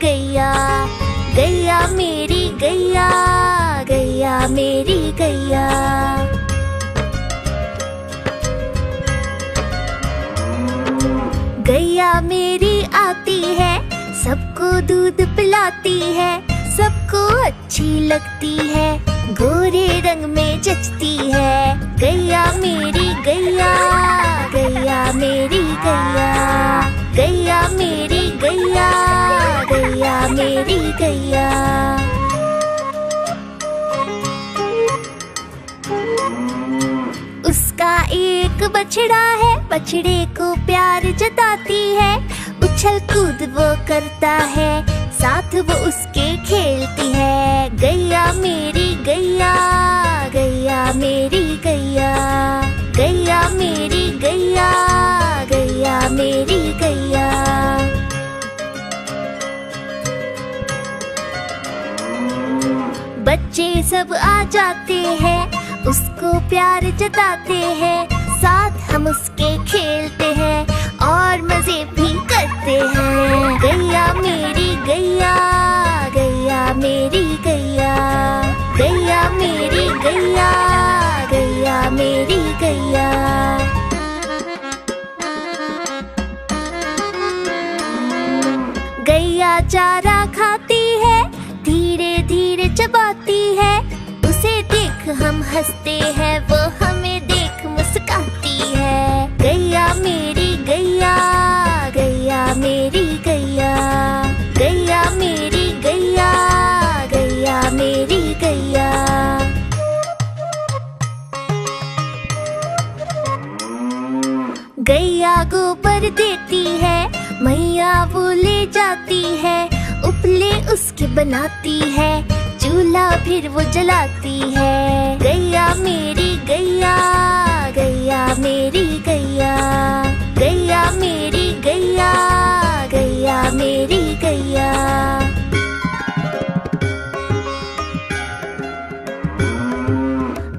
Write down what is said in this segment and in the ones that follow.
गैया, गैया मेरी गैया, गैया मेरी गैया। गैया मेरी आती है, सबको दूध पिलाती है, सबको अच्छी लगती है, गोरे रंग में जचती है। गैया मेरी गैया, गैया मेरी गैया, गैया मेरी गैया, गैया मेरी गैया। उसका एक बछड़ा है, बछड़े को प्यार जताती है, उछल कूद वो करता है, साथ वो उसके खेलती है। गैया मेरी गैया, गैया मेरी गैया, गैया मेरी गैया, गैया मेरी गैया। बच्चे सब आ जाते हैं, उसको प्यार जताते हैं, साथ हम उसके खेलते हैं और मजे भी करते हैं। गैया मेरी गैया, गैया मेरी गैया, गैया मेरी गैया, गैया मेरी गैया। गैया चारा खाती है, धीरे धीरे चबाती है, उसे देख हम हंसते हैं, वो हमें देख मुस्कुराती है। गैया मेरी गैया, गैया मेरी गैया, गैया मेरी गैया, गैया मेरी गैया। गैया गोबर देती है, मैया वो ले जाती है, उपले उसके बनाती है, चूल्हा फिर वो जलाती है। गैया मेरी गैया, गैया मेरी गैया, गैया मेरी गैया, गैया मेरी गैया।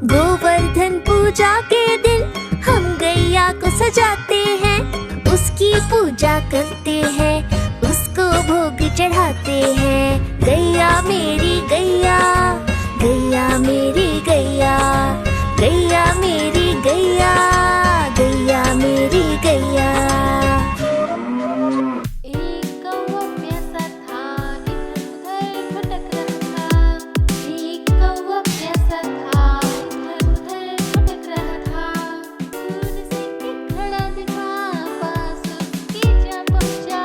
गोवर्धन पूजा के दिन हम गैया को सजाते हैं, उसकी पूजा करते हैं, उसको भोग चढ़ाते हैं। गैया मेरी गैया, गैया मेरी गैया, गैया मेरी गैया, गैया मेरी गैया। एक कौवा प्यासा था, इधर उधर भटक रहा था। एक कौवा प्यासा था, इधर उधर भटक रहा था। दूर से एक खड़ा दिखा, पास उसके जा पहुंचा।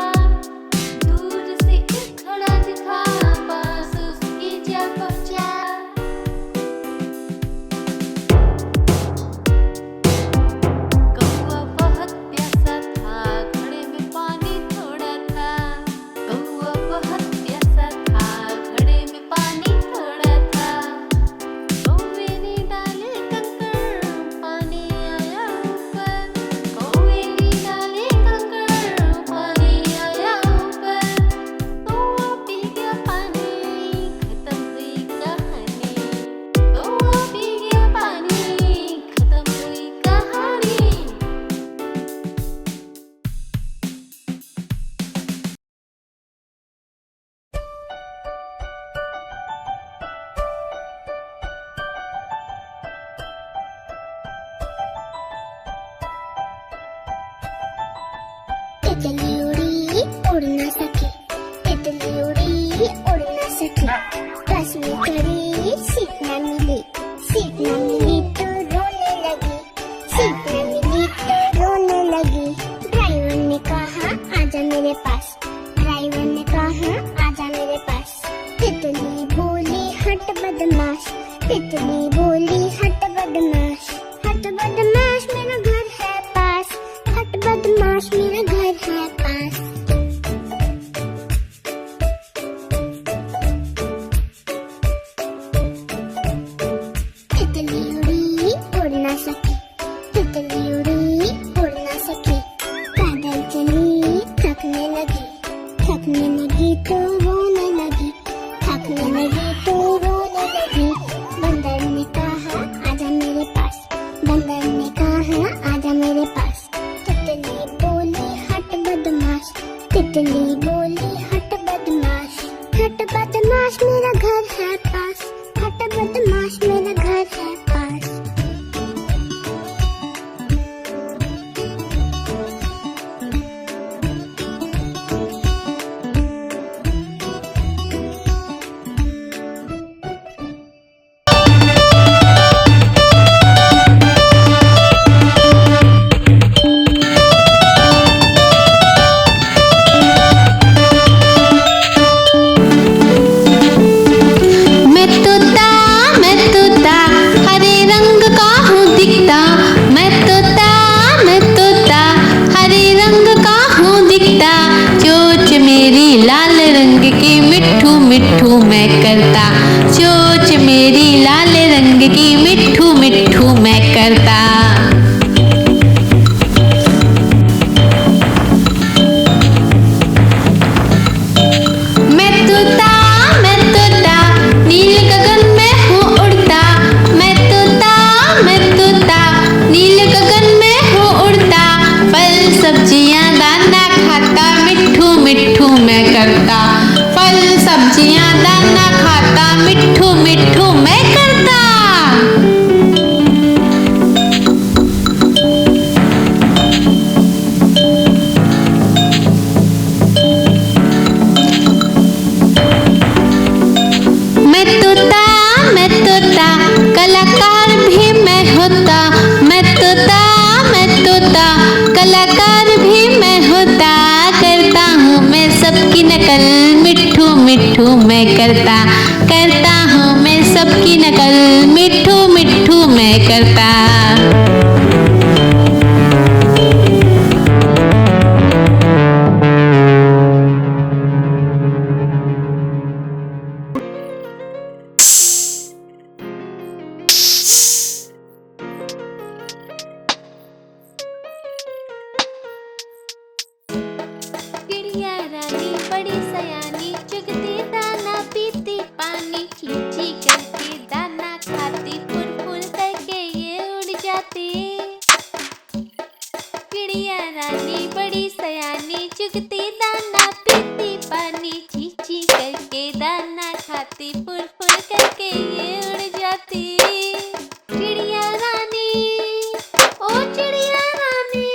दूर से एक खड़ा दिखा, पास उसके जा पहुंचा। कौवा बहुत प्यासा था, घड़े में पानी थोड़ा था। कौवा बहुत प्यासा था, घड़े में पानी थोड़ा था। कौवे ने डाले कंकड़, पानी आया ऊपर। कौवे ने डाले कंकड़, पानी आया ऊपर। कौवा पी गया पानी, खत्म हुई कहानी। कौवा पी गया पानी, खत्म हुई कहानी। तितली उड़ी उड़ न सकी, तितली उड़ी उड़ न सकी, बस में चढ़ी सीट न मिली, सीट न मिली तो रोने लगी, सीट न मिली तो रोने लगी। ड्राइवर ने कहा आजा मेरे पास, ड्राइवर ने कहा आजा मेरे पास। तितली बोली हट बदमाश, तितली बोली हट बदमाश, हट बदमाश मेरा घर है पास, हट बदमाश मेरा घर है पास। तितली उड़ी उड़ न सकी, तितली उड़ी उड़ न सकी, पैदल चली थकने लगी, थकने लगी तो रोने लगी, थकने लगी तो रोने लगी। बंदर ने कहा आजा मेरे पास, बंदर ने कहा आजा मेरे पास। तितली बोली हट बदमाश, तितली बोली हट बदमाश, बदमाश मेरा घर है पास, खट्टा बदमाश मेरा घर है पास। मैं तोता हरे रंग का हूँ दिखता। मैं तोता हरे रंग का हूँ दिखता। चोंच मेरी लाल रंग की मिट्ठू मिट्ठू मैं करता। चोंच मेरी लाल रंग की मिट्ठू मिट्ठू मैं करता। मैं तोता नील गगन में हूँ उड़ता। मैं तोता नील गगन में हूँ उड़ता। फल सब्जियाँ दाना खाता मिट्ठू मिट्ठू मैं करता। फल सब्जियाँ दाना खाता मिट्ठू मिट्ठू मैं करता। मैं तोता कलाकार भी मैं होता। मैं तोता कलाकार भी मैं होता। करता हूँ मैं सबकी नकल मिट्ठू मिट्ठू मैं करता। करता हूँ मैं सबकी नकल मिट्ठू मिट्ठू मैं करता। चिड़िया रानी बड़ी सयानी चुगती दाना पीती पानी। चींची करके दाना खाती फुल फुल करके ये उड़ जाती। चिड़िया रानी बड़ी सयानी चुगती दाना पीती पानी। चींची करके दाना खाती फुल फुल करके ये उड़ जाती। चिड़िया रानी ओ चिड़िया रानी,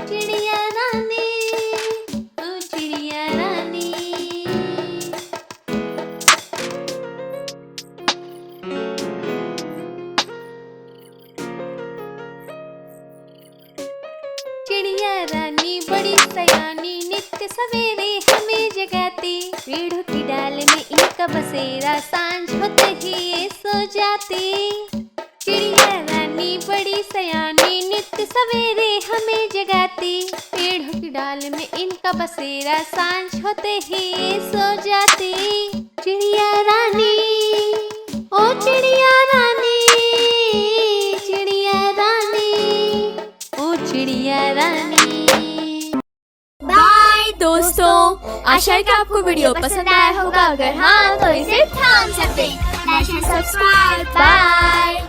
चिड़िया रानी ओ चिड़िया रानी। चिड़िया रानी बड़ी सयानी नित्य सवेरे हमें जगाती। पेड़ों की डाल में इनका बसेरा सांझ होते ही ये सो जाती। चिड़िया रानी बड़ी सयानी नित्य सवेरे हमें जगाती। पेड़ों की डाल में इनका बसेरा सांझ होते ही ये सो जाती। चिड़िया रानी ओ चिड़िया रानी, चिड़िया रानी ओ चिड़िया रानी। बाय दोस्तों, आशा है कि आपको वीडियो पसंद आया होगा। अगर हाँ तो इसे थाम सकते। Like and subscribe. बाय।